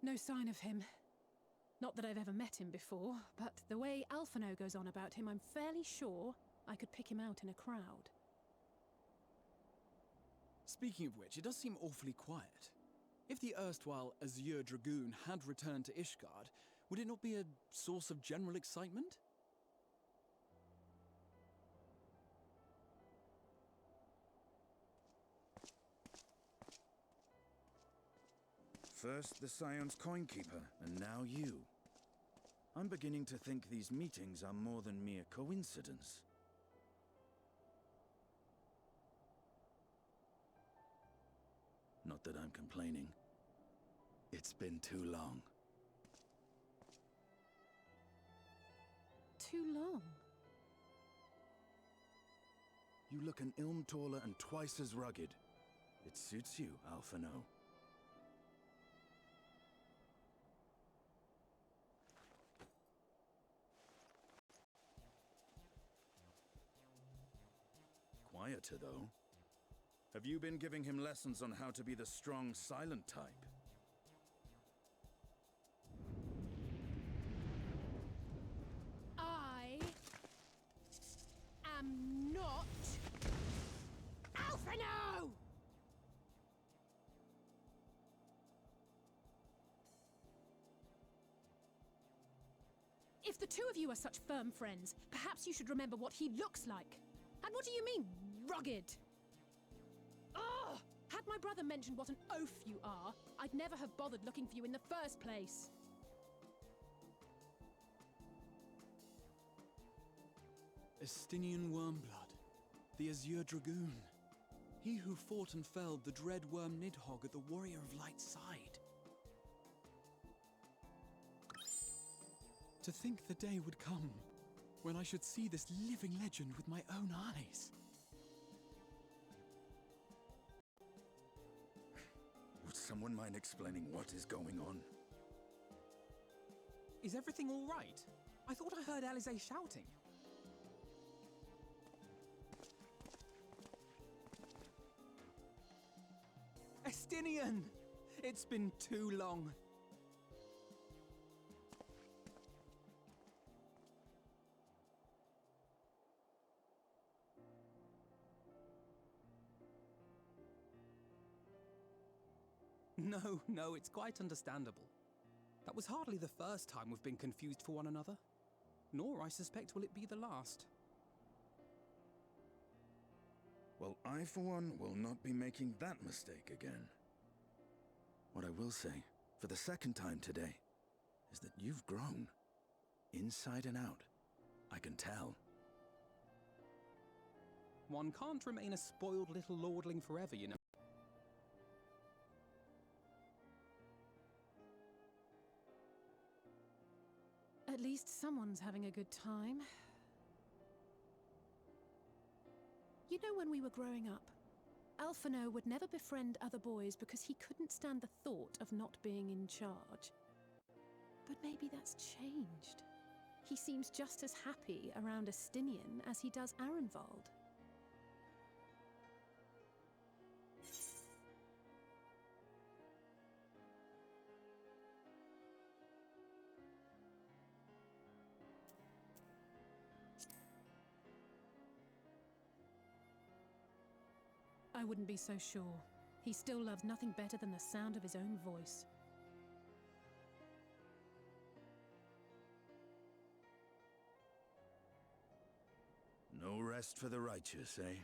No sign of him. Not that I've ever met him before, but the way Alphino goes on about him, I'm fairly sure I could pick him out in a crowd. Speaking of which, it does seem awfully quiet. If the erstwhile Azure Dragoon had returned to Ishgard, would it not be a source of general excitement? First the Scion's Coinkeeper, and now you. I'm beginning to think these meetings are more than mere coincidence. Not that I'm complaining. It's been too long. Too long? You look an ilm taller and twice as rugged. It suits you, Alphino. Quieter, though. Have you been giving him lessons on how to be the strong, silent type? I am not Alphino! If the two of you are such firm friends, perhaps you should remember what he looks like. And what do you mean, rugged? Ugh! Had my brother mentioned what an oaf you are, I'd never have bothered looking for you in the first place. Estinian Wormblood, the Azure Dragoon. He who fought and felled the dread worm Nidhogg at the Warrior of Light's side. To think the day would come when I should see this living legend with my own eyes. Would someone mind explaining what is going on? Is everything all right? I thought I heard Alize shouting. Estinian! It's been too long. No, it's quite understandable. That was hardly the first time we've been confused for one another. Nor, I suspect, will it be the last. Well, I, for one, will not be making that mistake again. What I will say, for the second time today, is that you've grown. Inside and out. I can tell. One can't remain a spoiled little lordling forever, you know. At least someone's having a good time. You know, when we were growing up, Alphino would never befriend other boys because he couldn't stand the thought of not being in charge. But maybe that's changed. He seems just as happy around Estinian as he does Arenvald. I wouldn't be so sure. He still loves nothing better than the sound of his own voice. No rest for the righteous, eh?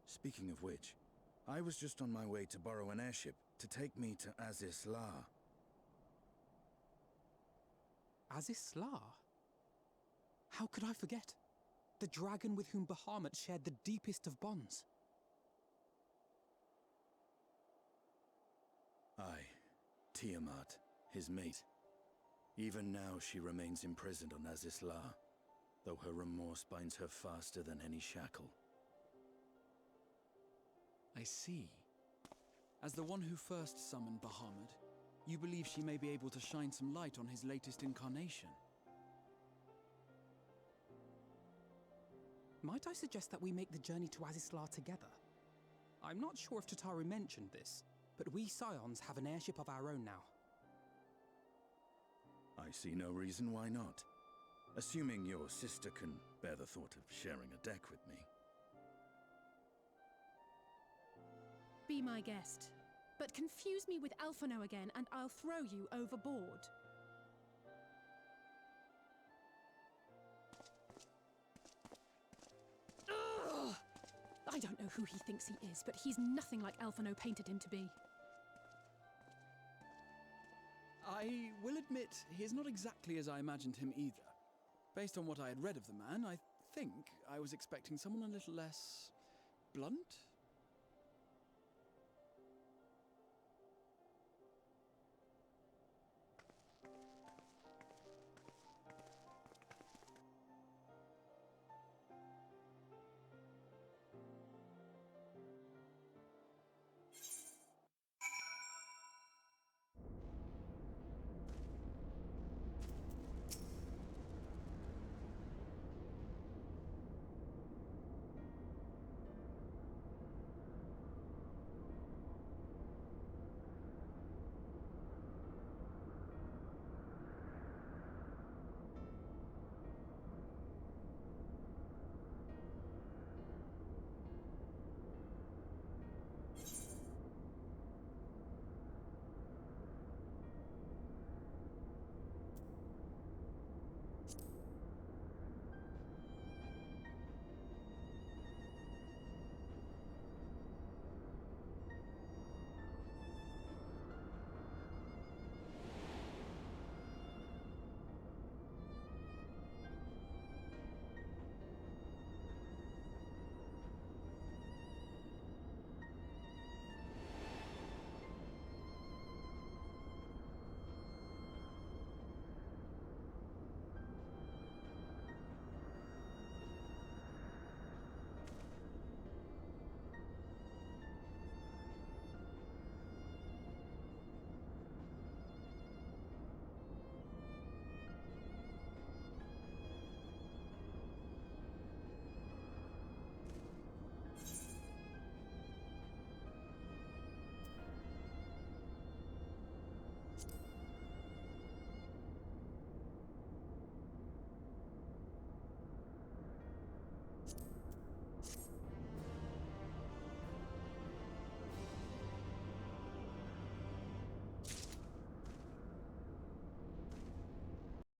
Speaking of which, I was just on my way to borrow an airship to take me to Azisla. Azisla? How could I forget? The dragon with whom Bahamut shared the deepest of bonds. Aye, Tiamat, his mate. Even now she remains imprisoned on Azisla, though her remorse binds her faster than any shackle. I see. As the one who first summoned Bahamut, you believe she may be able to shine some light on his latest incarnation. Might I suggest that we make the journey to Azisla together? I'm not sure if Tataru mentioned this, but we Scions have an airship of our own now. I see no reason why not. Assuming your sister can bear the thought of sharing a deck with me. Be my guest. But confuse me with Alphino again, and I'll throw you overboard. Ugh! I don't know who he thinks he is, but he's nothing like Alphino painted him to be. I will admit, he is not exactly as I imagined him either. Based on what I had read of the man, I think I was expecting someone a little less blunt.